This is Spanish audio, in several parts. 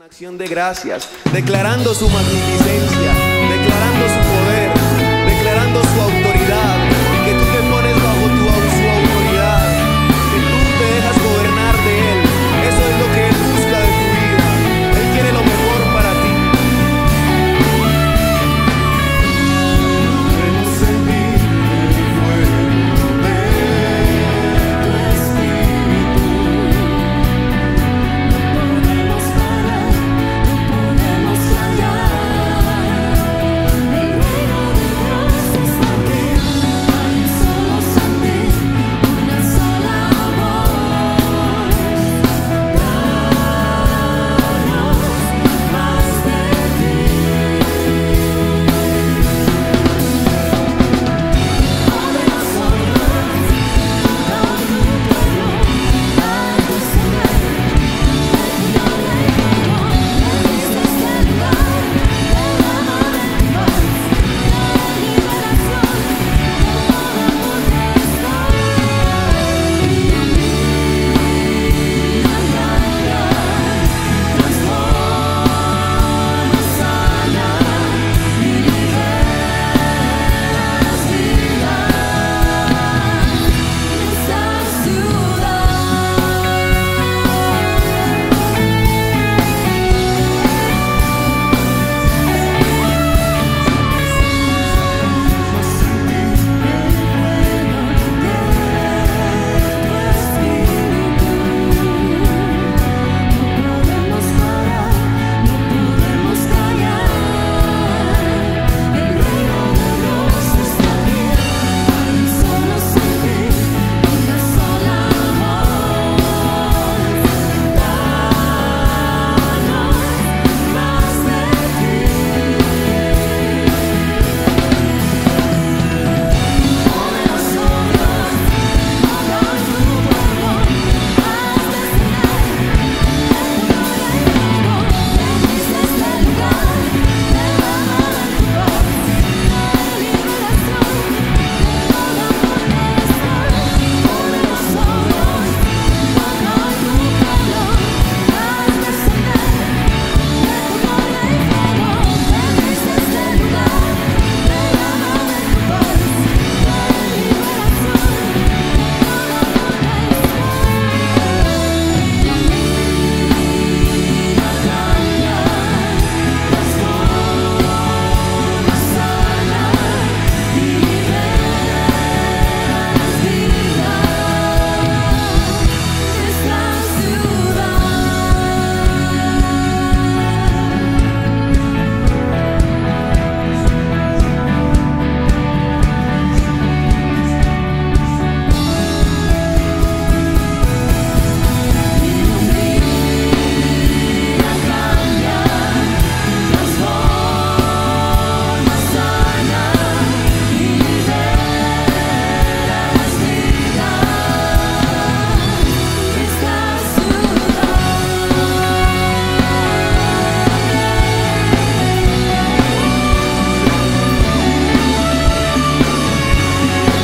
Acción de gracias, declarando su magnificencia, declarando su poder, declarando su autoridad, que tú te pones bajo su autoridad, que tú te dejas gobernar de Él. Eso es lo que Él busca de tu vida. Él quiere lo mejor para ti. Podemos sentir el fuego de tu espíritu. Podemos parar, no podemos callar. El reino de Dios está aquí. Hay un solo sentir, una sola voz. Danos más de ti. Sobre nosotros, con tu pueblo, haz descender.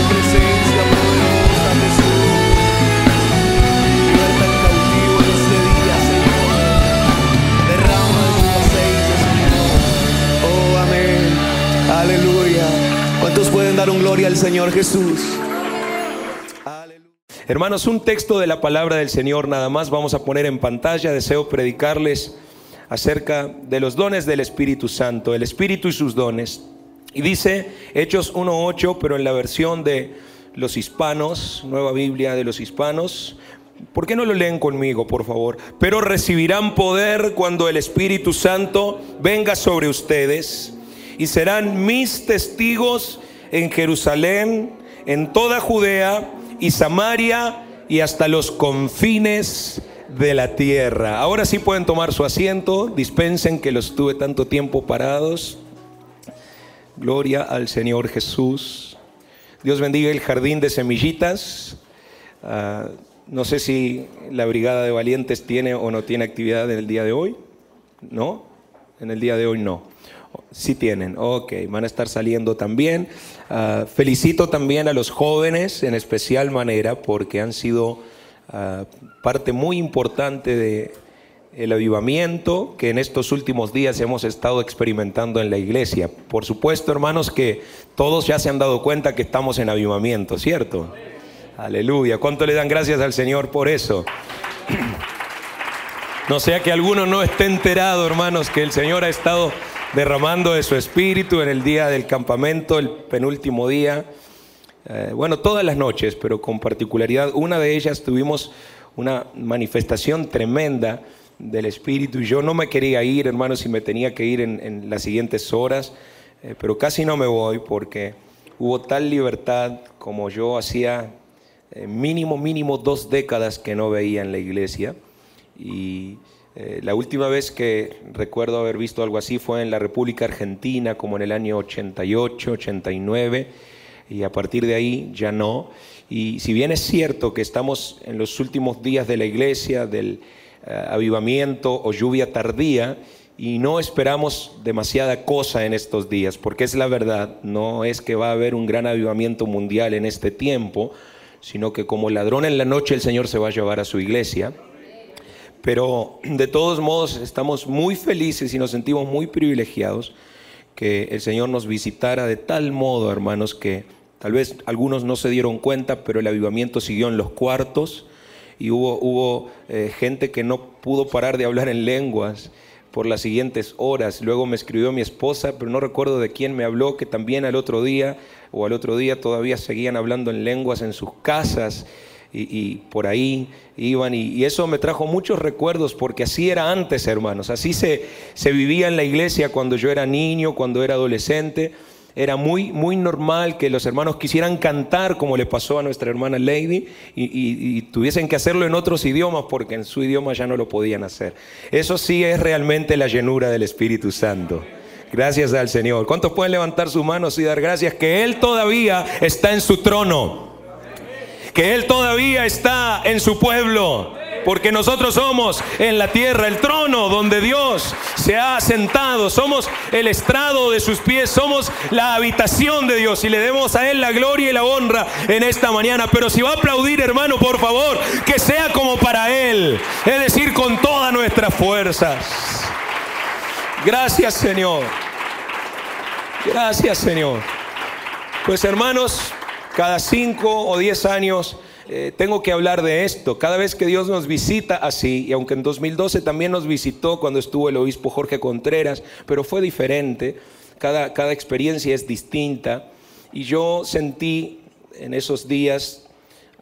Presencia poderosa, Jesús. Liberta al cautivo en este día, Señor. Derrama de tu aceite, Señor. Oh, amén. Aleluya. ¿Cuántos pueden dar un gloria al Señor Jesús? Aleluya. Hermanos, un texto de la palabra del Señor nada más vamos a poner en pantalla. Deseo predicarles acerca de los dones del Espíritu Santo, el Espíritu y sus dones. Y dice Hechos 1:8, pero en la versión de los hispanos, Nueva Biblia de los hispanos. ¿Por qué no lo leen conmigo, por favor? Pero recibirán poder cuando el Espíritu Santo venga sobre ustedes, y serán mis testigos en Jerusalén, en toda Judea y Samaria y hasta los confines de la tierra. Ahora sí pueden tomar su asiento. Dispensen que los tuve tanto tiempo parados. Gloria al Señor Jesús. Dios bendiga el jardín de semillitas. No sé si la brigada de valientes tiene o no tiene actividad en el día de hoy. ¿No? En el día de hoy no. Sí tienen, ok, van a estar saliendo también. Felicito también a los jóvenes en especial manera porque han sido parte muy importante el avivamiento que en estos últimos días hemos estado experimentando en la iglesia. Por supuesto, hermanos, que todos ya se han dado cuenta que estamos en avivamiento, ¿cierto? Aleluya. ¿Cuánto le dan gracias al Señor por eso? No sea que alguno no esté enterado, hermanos, que el Señor ha estado derramando de su espíritu en el día del campamento, el penúltimo día. Bueno, todas las noches, pero con particularidad, una de ellas tuvimos una manifestación tremenda del espíritu y yo no me quería ir, hermanos, y me tenía que ir en las siguientes horas, pero casi no me voy porque hubo tal libertad como yo hacía mínimo 2 décadas que no veía en la iglesia. Y la última vez que recuerdo haber visto algo así fue en la República Argentina, como en el año 88, 89, y a partir de ahí ya no. Y si bien es cierto que estamos en los últimos días de la iglesia, del avivamiento o lluvia tardía, y no esperamos demasiada cosa en estos días, porque es la verdad, no es que va a haber un gran avivamiento mundial en este tiempo, sino que como ladrón en la noche el Señor se va a llevar a su iglesia. Pero de todos modos estamos muy felices y nos sentimos muy privilegiados que el Señor nos visitara de tal modo, hermanos, que tal vez algunos no se dieron cuenta, pero el avivamiento siguió en los cuartos y hubo gente que no pudo parar de hablar en lenguas por las siguientes horas. Luego me escribió mi esposa, pero no recuerdo de quién me habló, que también al otro día todavía seguían hablando en lenguas en sus casas. Y por ahí iban y eso me trajo muchos recuerdos porque así era antes, hermanos, así se vivía en la iglesia cuando yo era niño, cuando era adolescente. Era muy normal que los hermanos quisieran cantar como le pasó a nuestra hermana Lady y tuviesen que hacerlo en otros idiomas porque en su idioma ya no lo podían hacer. Eso sí es realmente la llenura del Espíritu Santo. Gracias al Señor. ¿Cuántos pueden levantar sus manos y dar gracias que Él todavía está en su trono? Que Él todavía está en su pueblo, porque nosotros somos en la tierra el trono donde Dios se ha sentado, somos el estrado de sus pies, somos la habitación de Dios y le demos a Él la gloria y la honra en esta mañana. Pero si va a aplaudir, hermano, por favor, que sea como para Él, es decir, con todas nuestras fuerzas. Gracias, Señor. Gracias, Señor. Pues, hermanos, cada 5 o 10 años tengo que hablar de esto. Cada vez que Dios nos visita así, y aunque en 2012 también nos visitó cuando estuvo el obispo Jorge Contreras, pero fue diferente, cada experiencia es distinta. Y yo sentí en esos días,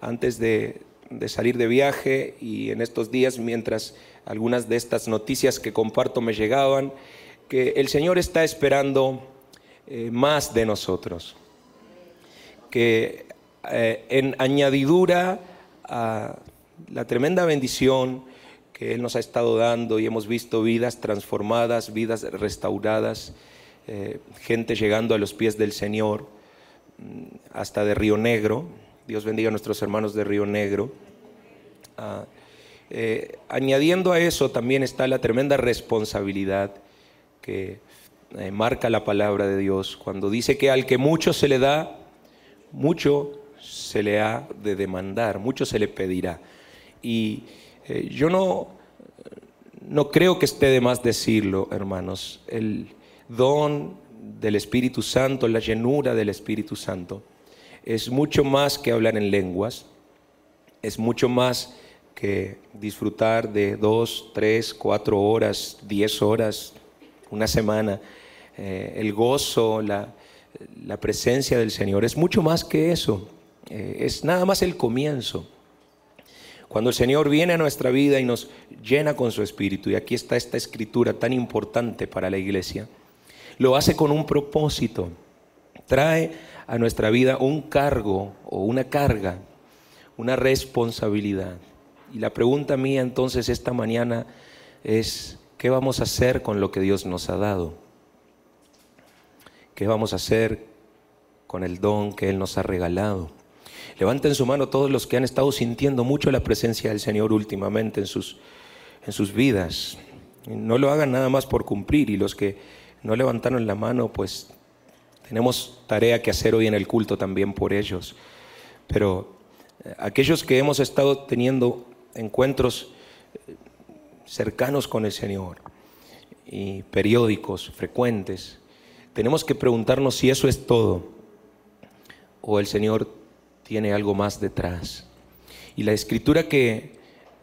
antes de salir de viaje y en estos días, mientras algunas de estas noticias que comparto me llegaban, que el Señor está esperando más de nosotros. Que en añadidura a la tremenda bendición que Él nos ha estado dando y hemos visto vidas transformadas, vidas restauradas, gente llegando a los pies del Señor, hasta de Río Negro. Dios bendiga a nuestros hermanos de Río Negro. Añadiendo a eso también está la tremenda responsabilidad que marca la palabra de Dios cuando dice que al que mucho se le da, mucho se le ha de demandar, mucho se le pedirá. Y yo no creo que esté de más decirlo, hermanos. El don del Espíritu Santo, la llenura del Espíritu Santo, es mucho más que hablar en lenguas, es mucho más que disfrutar de 2, 3, 4 horas, 10 horas, una semana. El gozo, la presencia del Señor es mucho más que eso. Es nada más el comienzo. Cuando el Señor viene a nuestra vida y nos llena con su Espíritu, y aquí está esta escritura tan importante para la iglesia, lo hace con un propósito. Trae a nuestra vida un cargo o una carga, una responsabilidad. Y la pregunta mía entonces esta mañana es: ¿qué vamos a hacer con lo que Dios nos ha dado? ¿Qué vamos a hacer con el don que Él nos ha regalado? Levanten su mano todos los que han estado sintiendo mucho la presencia del Señor últimamente en sus vidas. No lo hagan nada más por cumplir, y los que no levantaron la mano, pues tenemos tarea que hacer hoy en el culto también por ellos. Pero aquellos que hemos estado teniendo encuentros cercanos con el Señor y periódicos, frecuentes, tenemos que preguntarnos si eso es todo o el Señor tiene algo más detrás. Y la escritura que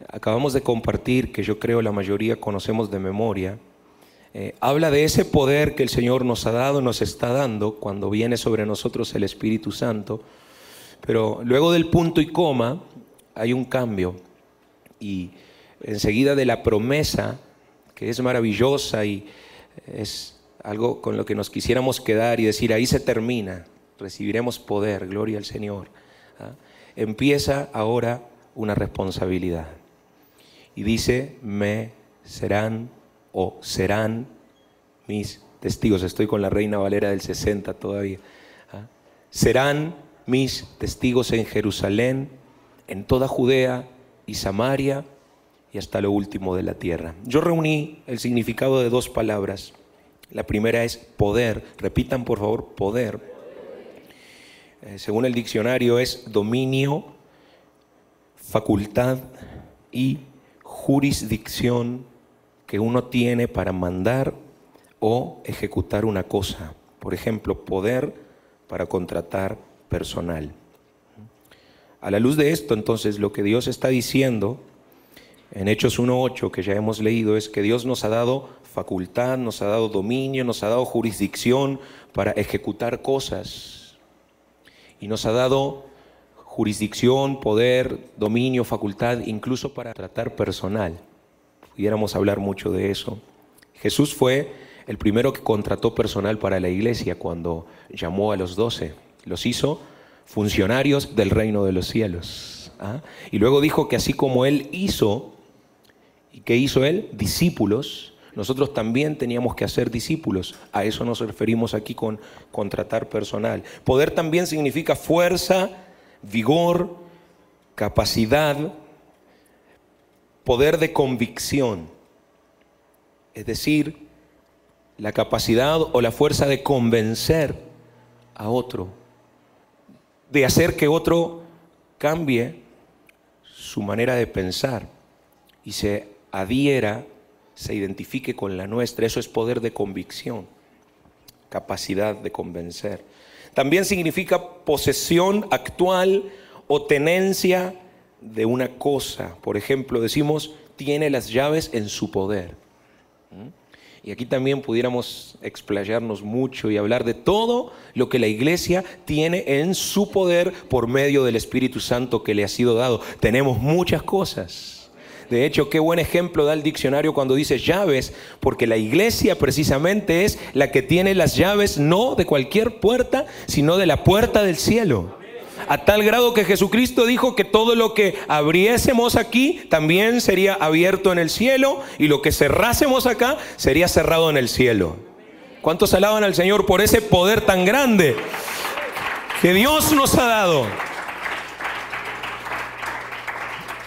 acabamos de compartir, que yo creo la mayoría conocemos de memoria, habla de ese poder que el Señor nos ha dado, nos está dando cuando viene sobre nosotros el Espíritu Santo. Pero luego del punto y coma hay un cambio, y enseguida de la promesa, que es maravillosa y es algo con lo que nos quisiéramos quedar y decir, ahí se termina, recibiremos poder, gloria al Señor. Empieza ahora una responsabilidad. Y dice, me serán o serán mis testigos. Estoy con la Reina Valera del 60 todavía. Serán mis testigos en Jerusalén, en toda Judea y Samaria y hasta lo último de la tierra. Yo reuní el significado de dos palabras. La primera es poder. Repitan por favor, poder. Según el diccionario es dominio, facultad y jurisdicción que uno tiene para mandar o ejecutar una cosa. Por ejemplo, poder para contratar personal. A la luz de esto, entonces, lo que Dios está diciendo en Hechos 1:8, que ya hemos leído, es que Dios nos ha dado facultad, nos ha dado dominio, nos ha dado jurisdicción para ejecutar cosas. Y nos ha dado jurisdicción, poder, dominio, facultad, incluso para tratar personal. Pudiéramos hablar mucho de eso. Jesús fue el primero que contrató personal para la iglesia cuando llamó a los 12. Los hizo funcionarios del reino de los cielos. Y luego dijo que así como Él hizo, ¿y qué hizo Él? Discípulos. Nosotros también teníamos que hacer discípulos. A eso nos referimos aquí con contratar personal. Poder también significa fuerza, vigor, capacidad, poder de convicción. Es decir, la capacidad o la fuerza de convencer a otro, de hacer que otro cambie su manera de pensar y se adhiera, se identifique con la nuestra. Eso es poder de convicción, capacidad de convencer. También significa posesión actual o tenencia de una cosa. Por ejemplo, decimos, tiene las llaves en su poder. Y aquí también pudiéramos explayarnos mucho y hablar de todo lo que la iglesia tiene en su poder por medio del Espíritu Santo que le ha sido dado. Tenemos muchas cosas. De hecho, qué buen ejemplo da el diccionario cuando dice llaves, porque la iglesia precisamente es la que tiene las llaves no de cualquier puerta, sino de la puerta del cielo. A tal grado que Jesucristo dijo que todo lo que abriésemos aquí también sería abierto en el cielo, y lo que cerrásemos acá sería cerrado en el cielo. ¿Cuántos alaban al Señor por ese poder tan grande que Dios nos ha dado?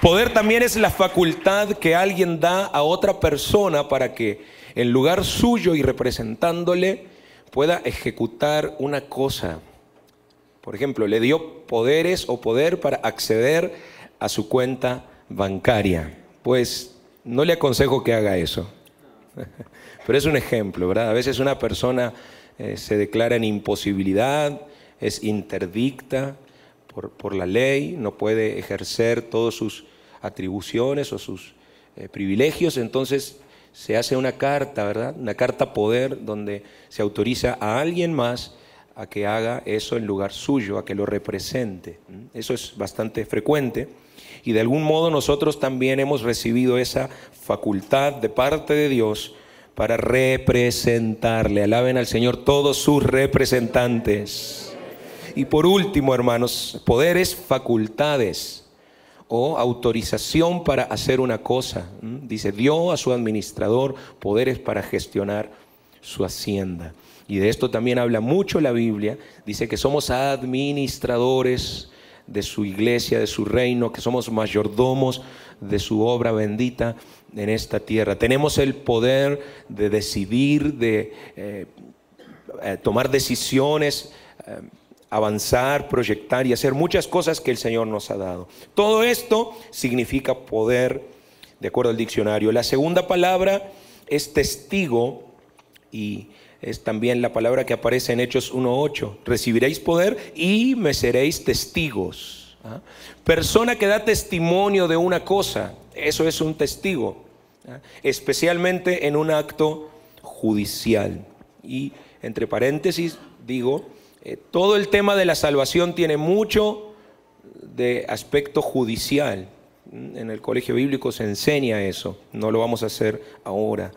Poder también es la facultad que alguien da a otra persona para que en lugar suyo y representándole pueda ejecutar una cosa. Por ejemplo, le dio poderes o poder para acceder a su cuenta bancaria. Pues no le aconsejo que haga eso. Pero es un ejemplo, ¿verdad? A veces una persona se declara en imposibilidad, es interdicta por la ley, no puede ejercer todas sus atribuciones o sus privilegios. Entonces se hace una carta, ¿verdad? Una carta poder donde se autoriza a alguien más a que haga eso en lugar suyo, a que lo represente. Eso es bastante frecuente y de algún modo nosotros también hemos recibido esa facultad de parte de Dios para representarle. Alaben al Señor todos sus representantes. Y por último, hermanos, poderes, facultades o autorización para hacer una cosa. Dice, dio a su administrador poderes para gestionar su hacienda. Y de esto también habla mucho la Biblia. Dice que somos administradores de su iglesia, de su reino, que somos mayordomos de su obra bendita en esta tierra. Tenemos el poder de decidir, de tomar decisiones, avanzar, proyectar y hacer muchas cosas que el Señor nos ha dado. Todo esto significa poder de acuerdo al diccionario. La segunda palabra es testigo y es también la palabra que aparece en Hechos 1:8. Recibiréis poder y me seréis testigos. ¿Ah? Persona que da testimonio de una cosa, eso es un testigo. ¿Ah? Especialmente en un acto judicial. Y entre paréntesis digo, todo el tema de la salvación tiene mucho de aspecto judicial. En el colegio bíblico se enseña eso, no lo vamos a hacer ahora.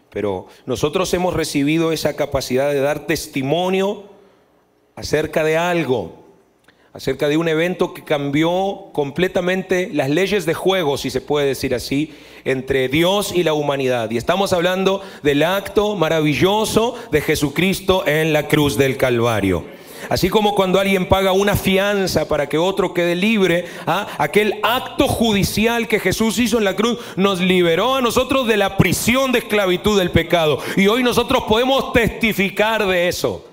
Pero nosotros hemos recibido esa capacidad de dar testimonio acerca de algo, acerca de un evento que cambió completamente las leyes de juego, si se puede decir así, entre Dios y la humanidad. Y estamos hablando del acto maravilloso de Jesucristo en la cruz del Calvario. Así como cuando alguien paga una fianza para que otro quede libre, aquel acto judicial que Jesús hizo en la cruz nos liberó a nosotros de la prisión de esclavitud del pecado. Y hoy nosotros podemos testificar de eso.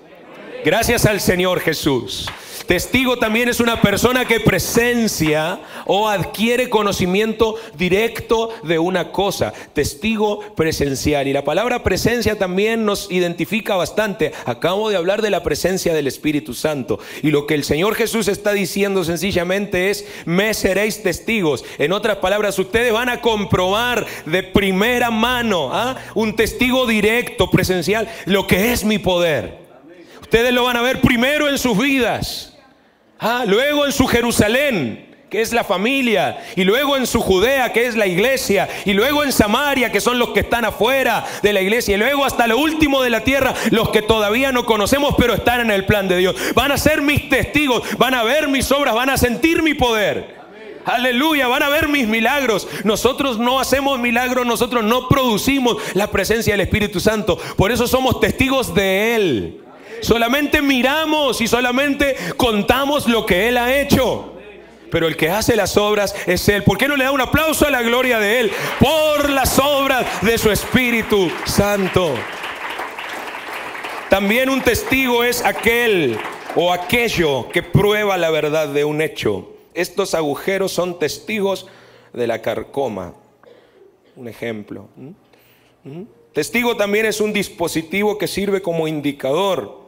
Gracias al Señor Jesús. Testigo también es una persona que presencia o adquiere conocimiento directo de una cosa. Testigo presencial. Y la palabra presencia también nos identifica bastante. Acabo de hablar de la presencia del Espíritu Santo. Y lo que el Señor Jesús está diciendo sencillamente es: me seréis testigos. En otras palabras, ustedes van a comprobar de primera mano, un testigo directo, presencial, lo que es mi poder. Ustedes lo van a ver primero en sus vidas. Luego en su Jerusalén, que es la familia, y luego en su Judea, que es la iglesia, y luego en Samaria, que son los que están afuera de la iglesia, y luego hasta lo último de la tierra, los que todavía no conocemos, pero están en el plan de Dios. Van a ser mis testigos, van a ver mis obras, van a sentir mi poder. Aleluya, van a ver mis milagros. Nosotros no hacemos milagros, nosotros no producimos la presencia del Espíritu Santo. Por eso somos testigos de Él. Solamente miramos y solamente contamos lo que Él ha hecho. Pero el que hace las obras es Él. ¿Por qué no le da un aplauso a la gloria de Él? Por las obras de su Espíritu Santo. También un testigo es aquel o aquello que prueba la verdad de un hecho. Estos agujeros son testigos de la carcoma. Un ejemplo. Testigo también es un dispositivo que sirve como indicador.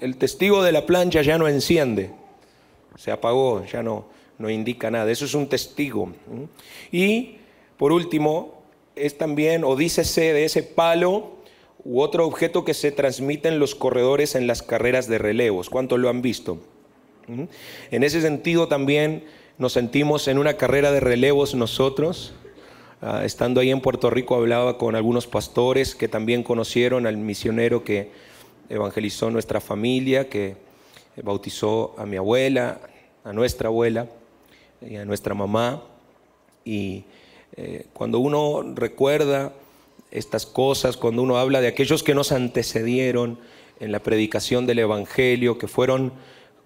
El testigo de la plancha ya no enciende, se apagó, ya no indica nada. Eso es un testigo. Y por último es también, o dícese, de ese palo u otro objeto que se transmite en los corredores en las carreras de relevos. ¿Cuántos lo han visto? En ese sentido también nos sentimos en una carrera de relevos nosotros. Estando ahí en Puerto Rico hablaba con algunos pastores que también conocieron al misionero que evangelizó nuestra familia, que bautizó a mi abuela, a nuestra abuela y a nuestra mamá. Y cuando uno recuerda estas cosas, cuando uno habla de aquellos que nos antecedieron en la predicación del evangelio, que fueron,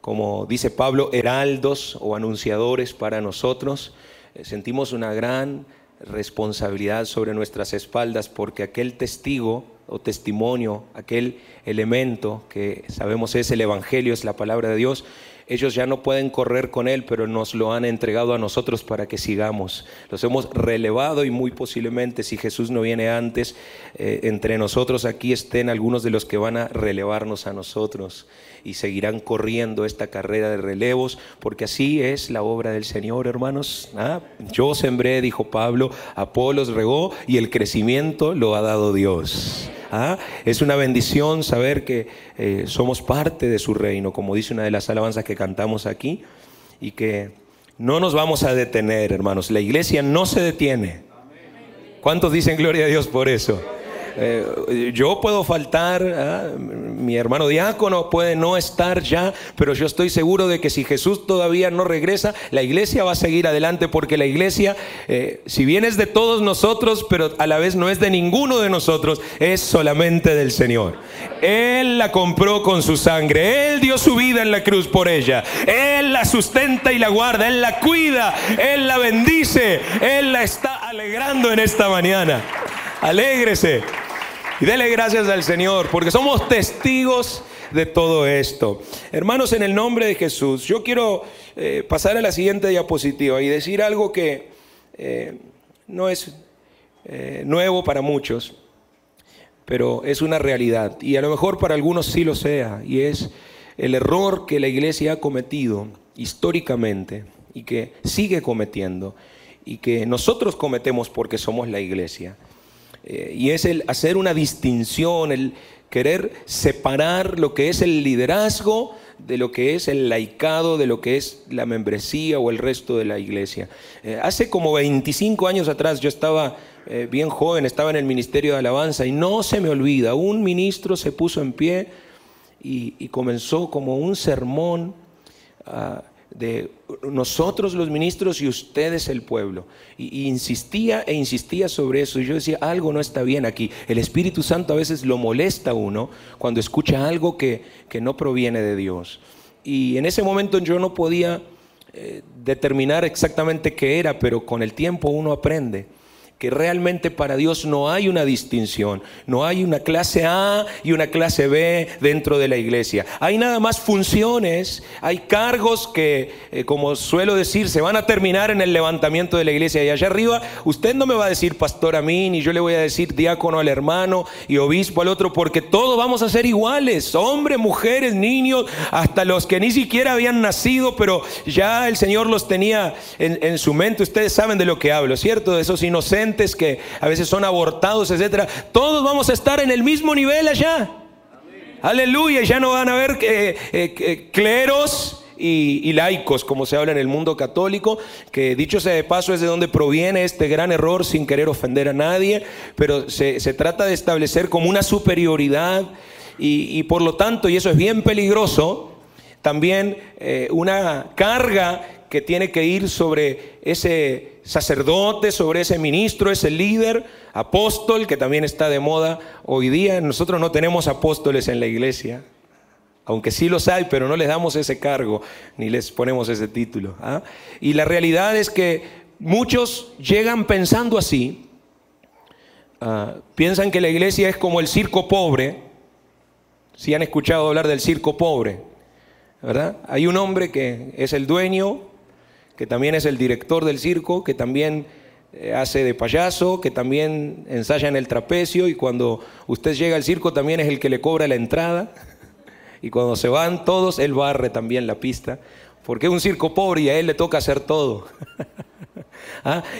como dice Pablo, heraldos o anunciadores para nosotros, sentimos una gran responsabilidad sobre nuestras espaldas, porque aquel testigo o testimonio, aquel elemento que sabemos es el evangelio, es la palabra de Dios, ellos ya no pueden correr con él, pero nos lo han entregado a nosotros para que sigamos. Los hemos relevado y muy posiblemente, si Jesús no viene antes, entre nosotros aquí estén algunos de los que van a relevarnos a nosotros y seguirán corriendo esta carrera de relevos, porque así es la obra del Señor, hermanos. Yo sembré, dijo Pablo, Apolos regó y el crecimiento lo ha dado Dios. Es una bendición saber que somos parte de su reino, como dice una de las alabanzas que cantamos aquí, y que no nos vamos a detener, hermanos. La iglesia no se detiene. ¿Cuántos dicen gloria a Dios por eso? Yo puedo faltar, mi hermano diácono puede no estar ya, pero yo estoy seguro de que si Jesús todavía no regresa, la iglesia va a seguir adelante, porque la iglesia, si bien es de todos nosotros, pero a la vez no es de ninguno de nosotros, es solamente del Señor. Él la compró con su sangre, Él dio su vida en la cruz por ella, Él la sustenta y la guarda, Él la cuida, Él la bendice, Él la está alegrando en esta mañana. Alégrese y dele gracias al Señor, porque somos testigos de todo esto. Hermanos, en el nombre de Jesús, yo quiero pasar a la siguiente diapositiva y decir algo que no es nuevo para muchos, pero es una realidad. Y a lo mejor para algunos sí lo sea, y es el error que la iglesia ha cometido históricamente y que sigue cometiendo y que nosotros cometemos porque somos la iglesia. Y es el hacer una distinción, el querer separar lo que es el liderazgo de lo que es el laicado, de lo que es la membresía o el resto de la iglesia. Hace como 25 años atrás yo estaba bien joven, estaba en el ministerio de alabanza y no se me olvida, un ministro se puso en pie y comenzó como un sermón de nosotros los ministros y ustedes el pueblo, y insistía e insistía sobre eso, y yo decía, algo no está bien aquí. El Espíritu Santo a veces lo molesta a uno cuando escucha algo que no proviene de Dios, y en ese momento yo no podía determinar exactamente qué era, pero con el tiempo uno aprende que realmente para Dios no hay una distinción, no hay una clase A y una clase B dentro de la iglesia. Hay nada más funciones, hay cargos que, como suelo decir, se van a terminar en el levantamiento de la iglesia. Y allá arriba, usted no me va a decir pastor a mí, ni yo le voy a decir diácono al hermano y obispo al otro, porque todos vamos a ser iguales, hombres, mujeres, niños, hasta los que ni siquiera habían nacido, pero ya el Señor los tenía en su mente. Ustedes saben de lo que hablo, ¿cierto? De esos inocentes que a veces son abortados, etcétera. Todos vamos a estar en el mismo nivel allá. Amén. Aleluya. Ya no van a haber cleros y laicos, como se habla en el mundo católico, que dicho sea de paso es de donde proviene este gran error, sin querer ofender a nadie, pero se trata de establecer como una superioridad y por lo tanto, y eso es bien peligroso, también una carga que tiene que ir sobre ese sacerdote, sobre ese ministro, ese líder, apóstol, que también está de moda hoy día. Nosotros no tenemos apóstoles en la iglesia, aunque sí los hay, pero no les damos ese cargo, ni les ponemos ese título. Y la realidad es que muchos llegan pensando así, piensan que la iglesia es como el circo pobre. Si han escuchado hablar del circo pobre, ¿verdad? Hay un hombre que es el dueño, que también es el director del circo, que también hace de payaso, que también ensaya en el trapecio, y cuando usted llega al circo también es el que le cobra la entrada, y cuando se van todos, él barre también la pista, porque es un circo pobre y a él le toca hacer todo.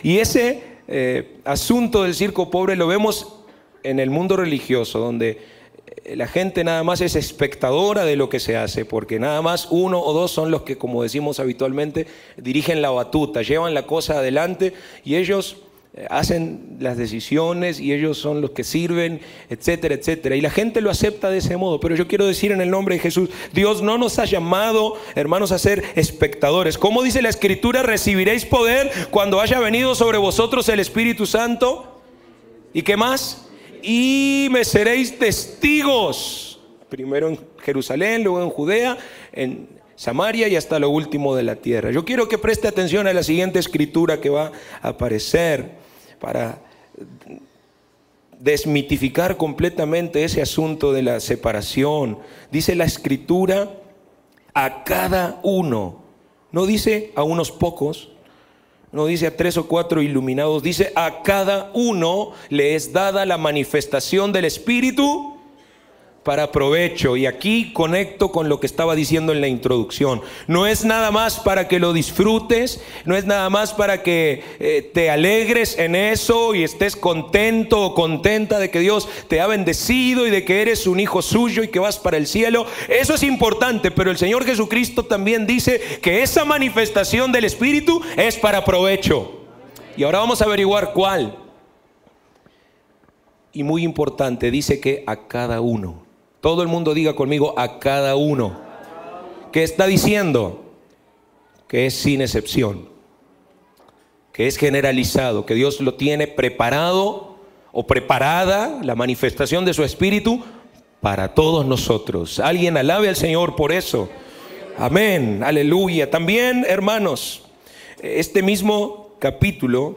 Y ese asunto del circo pobre lo vemos en el mundo religioso, donde la gente nada más es espectadora de lo que se hace, porque nada más uno o dos son los que, como decimos habitualmente, dirigen la batuta, llevan la cosa adelante, y ellos hacen las decisiones y ellos son los que sirven, etcétera, etcétera. Y la gente lo acepta de ese modo. Pero yo quiero decir en el nombre de Jesús, Dios no nos ha llamado, hermanos, a ser espectadores. ¿Cómo dice la Escritura? Recibiréis poder cuando haya venido sobre vosotros el Espíritu Santo. ¿Y qué más? Y me seréis testigos, primero en Jerusalén, luego en Judea, en Samaria y hasta lo último de la tierra. Yo quiero que preste atención a la siguiente escritura que va a aparecer para desmitificar completamente ese asunto de la separación. Dice la escritura, a cada uno, no dice a unos pocos, no dice a 3 o 4 iluminados, dice a cada uno le es dada la manifestación del Espíritu para provecho. Y aquí conecto con lo que estaba diciendo en la introducción. No es nada más para que lo disfrutes, no es nada más para que te alegres en eso y estés contento o contenta de que Dios te ha bendecido y de que eres un hijo suyo y que vas para el cielo. Eso es importante, pero el Señor Jesucristo también dice que esa manifestación del Espíritu es para provecho. Y ahora vamos a averiguar cuál. Y muy importante, dice que a cada uno. Todo el mundo diga conmigo, a cada uno. ¿Qué está diciendo? Que es sin excepción, que es generalizado, que Dios lo tiene preparado o preparada, la manifestación de su Espíritu para todos nosotros. Alguien alabe al Señor por eso. Amén, aleluya. También, hermanos, este mismo capítulo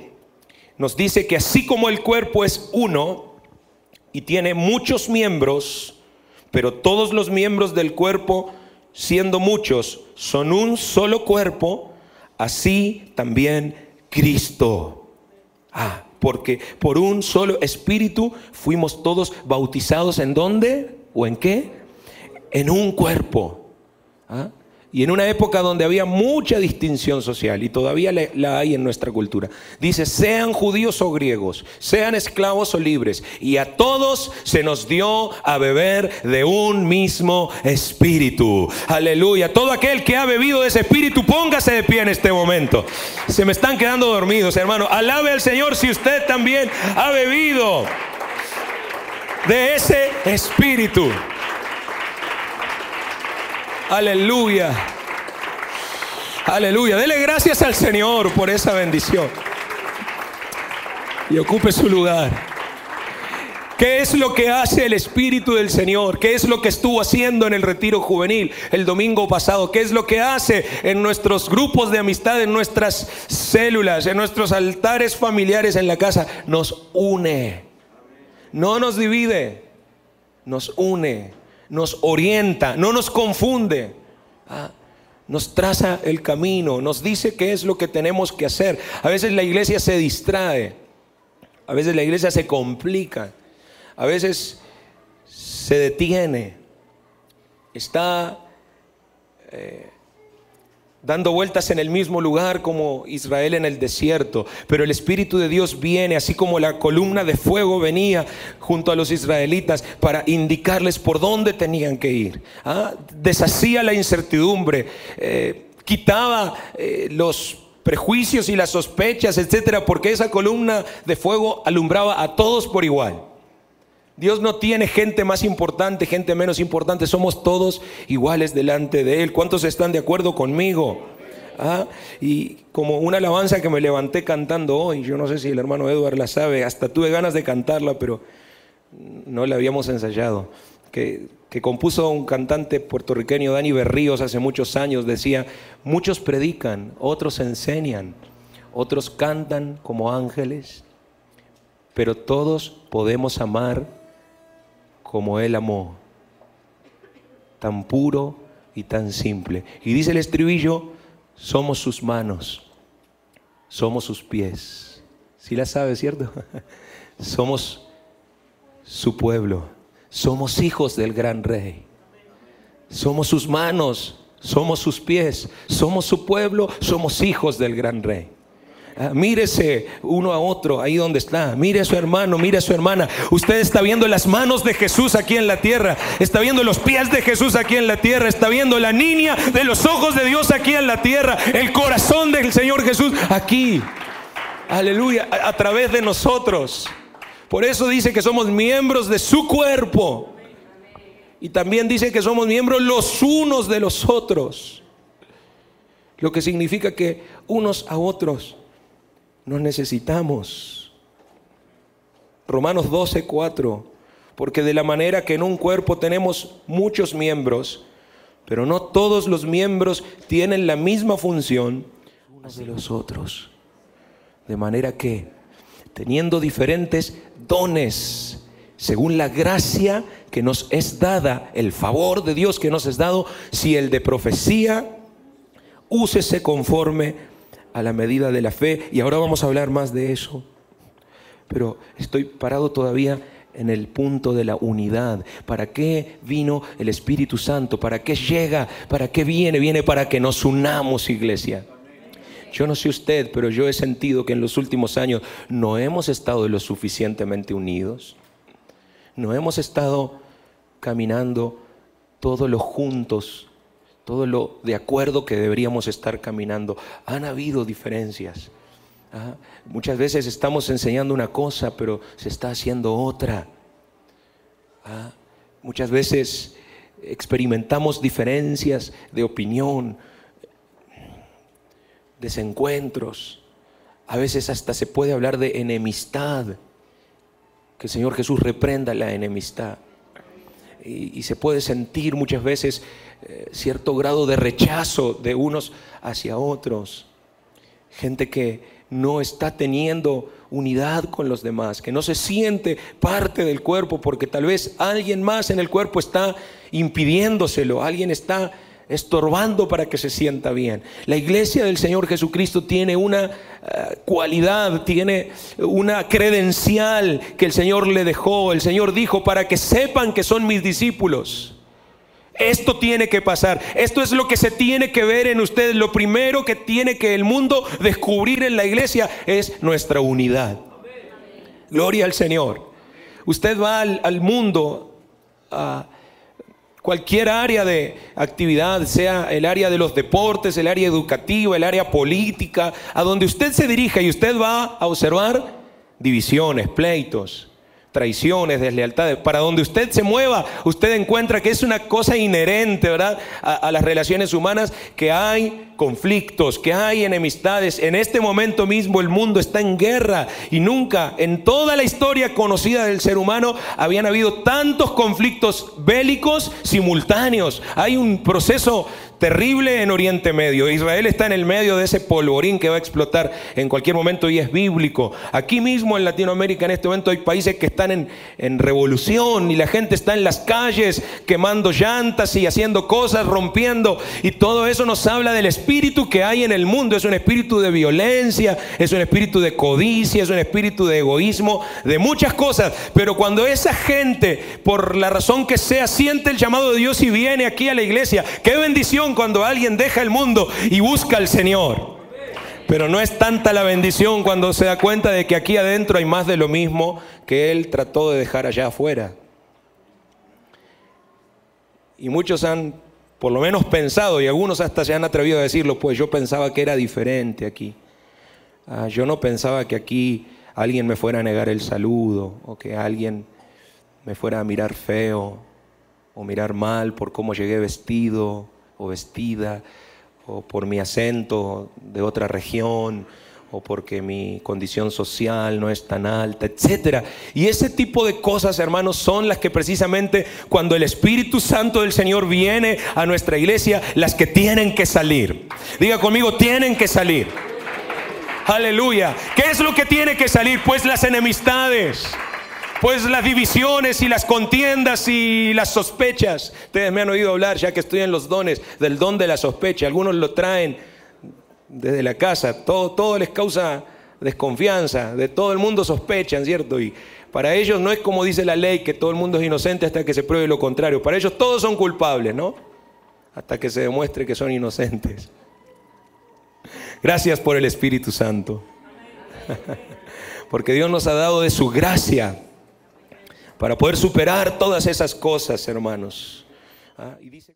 nos dice que así como el cuerpo es uno y tiene muchos miembros, pero todos los miembros del cuerpo, siendo muchos, son un solo cuerpo, así también Cristo. porque por un solo espíritu fuimos todos bautizados. ¿En dónde? ¿O en qué? En un cuerpo. ¿Ah? Y en una época donde había mucha distinción social, y todavía la hay en nuestra cultura. Dice, sean judíos o griegos, sean esclavos o libres, y a todos se nos dio a beber de un mismo espíritu. Aleluya. Todo aquel que ha bebido de ese espíritu, póngase de pie en este momento. Se me están quedando dormidos, hermano. Alabe al Señor si usted también ha bebido de ese espíritu. Aleluya. Aleluya. Dele gracias al Señor por esa bendición. Y ocupe su lugar. ¿Qué es lo que hace el Espíritu del Señor? ¿Qué es lo que estuvo haciendo en el retiro juvenil el domingo pasado? ¿Qué es lo que hace en nuestros grupos de amistad, en nuestras células, en nuestros altares familiares en la casa? Nos une. No nos divide. Nos une. Nos orienta, no nos confunde, nos traza el camino, nos dice qué es lo que tenemos que hacer. A veces la iglesia se distrae, a veces la iglesia se complica, a veces se detiene, está dando vueltas en el mismo lugar como Israel en el desierto. Pero el Espíritu de Dios viene, así como la columna de fuego venía junto a los israelitas para indicarles por dónde tenían que ir. Deshacía la incertidumbre, quitaba los prejuicios y las sospechas, etcétera, porque esa columna de fuego alumbraba a todos por igual. Dios no tiene gente más importante, gente menos importante. Somos todos iguales delante de Él. ¿Cuántos están de acuerdo conmigo? Y como una alabanza que me levanté cantando hoy, yo no sé si el hermano Edward la sabe, hasta tuve ganas de cantarla, pero no la habíamos ensayado, que compuso un cantante puertorriqueño, Dani Berríos, hace muchos años. Decía, muchos predican, otros enseñan, otros cantan como ángeles, pero todos podemos amar como Él amó, tan puro y tan simple. Y dice el estribillo, somos sus manos, somos sus pies. ¿Sí la sabe, cierto? Somos su pueblo, somos hijos del gran Rey. Somos sus manos, somos sus pies, somos su pueblo, somos hijos del gran Rey. Mírese uno a otro ahí donde está. Mire a su hermano, mire a su hermana. Usted está viendo las manos de Jesús aquí en la tierra. Está viendo los pies de Jesús aquí en la tierra. Está viendo la niña de los ojos de Dios aquí en la tierra. El corazón del Señor Jesús aquí. Aleluya, a través de nosotros. Por eso dice que somos miembros de su cuerpo. Y también dice que somos miembros los unos de los otros. Lo que significa que unos a otros nos necesitamos. Romanos 12:4. Porque de la manera que en un cuerpo tenemos muchos miembros, pero no todos los miembros tienen la misma función unos de los otros. De manera que, teniendo diferentes dones, según la gracia que nos es dada, el favor de Dios que nos es dado, si el de profecía, úsese conforme a la medida de la fe. Y ahora vamos a hablar más de eso. Pero estoy parado todavía en el punto de la unidad. ¿Para qué vino el Espíritu Santo? ¿Para qué llega? ¿Para qué viene? Viene para que nos unamos, iglesia. Yo no sé usted, pero yo he sentido que en los últimos años no hemos estado lo suficientemente unidos. No hemos estado caminando todos los juntos, todo lo de acuerdo que deberíamos estar caminando. Han habido diferencias. Muchas veces estamos enseñando una cosa, pero se está haciendo otra. Muchas veces experimentamos diferencias de opinión, desencuentros. A veces hasta se puede hablar de enemistad. Que el Señor Jesús reprenda la enemistad. Y se puede sentir muchas veces cierto grado de rechazo de unos hacia otros. Gente que no está teniendo unidad con los demás, que no se siente parte del cuerpo porque tal vez alguien más en el cuerpo está impidiéndoselo. Alguien está estorbando para que se sienta bien. La iglesia del Señor Jesucristo tiene una cualidad, tiene una credencial que el Señor le dejó. El Señor dijo: para que sepan que son mis discípulos. Esto tiene que pasar. Esto es lo que se tiene que ver en ustedes. Lo primero que tiene que el mundo descubrir en la iglesia es nuestra unidad. Gloria al Señor. Usted va al mundo, a cualquier área de actividad, sea el área de los deportes, el área educativa, el área política, a donde usted se dirija, y usted va a observar divisiones, pleitos, traiciones, deslealtades. Para donde usted se mueva, usted encuentra que es una cosa inherente, ¿verdad?, a las relaciones humanas, que hay conflictos, que hay enemistades. En este momento mismo el mundo está en guerra, y nunca en toda la historia conocida del ser humano habían habido tantos conflictos bélicos simultáneos. Hay un proceso terrible en Oriente Medio. Israel está en el medio de ese polvorín que va a explotar en cualquier momento, y es bíblico. Aquí mismo en Latinoamérica en este momento hay países que están en revolución, y la gente está en las calles quemando llantas y haciendo cosas, rompiendo, y todo eso nos habla del espíritu que hay en el mundo. Es un espíritu de violencia, es un espíritu de codicia, es un espíritu de egoísmo, de muchas cosas. Pero cuando esa gente, por la razón que sea, siente el llamado de Dios y viene aquí a la iglesia, qué bendición cuando alguien deja el mundo y busca al Señor. Pero no es tanta la bendición cuando se da cuenta de que aquí adentro hay más de lo mismo que Él trató de dejar allá afuera. Y muchos han, por lo menos, pensado, y algunos hasta se han atrevido a decirlo: pues yo pensaba que era diferente aquí. Yo no pensaba que aquí alguien me fuera a negar el saludo, o que alguien me fuera a mirar feo o mirar mal por cómo llegué vestido o vestida, o por mi acento de otra región, o porque mi condición social no es tan alta, etcétera. Y ese tipo de cosas, hermanos, son las que precisamente cuando el Espíritu Santo del Señor viene a nuestra iglesia, las que tienen que salir. Diga conmigo: tienen que salir. Aleluya. ¿Qué es lo que tiene que salir? Pues las enemistades, pues las divisiones y las contiendas y las sospechas. Ustedes me han oído hablar, ya que estudian los dones, del don de la sospecha. Algunos lo traen desde la casa. Todo les causa desconfianza. De todo el mundo sospechan, ¿cierto? Y para ellos no es como dice la ley, que todo el mundo es inocente hasta que se pruebe lo contrario. Para ellos todos son culpables, ¿no? Hasta que se demuestre que son inocentes. Gracias por el Espíritu Santo. Porque Dios nos ha dado de su gracia para poder superar todas esas cosas, hermanos. Y dice...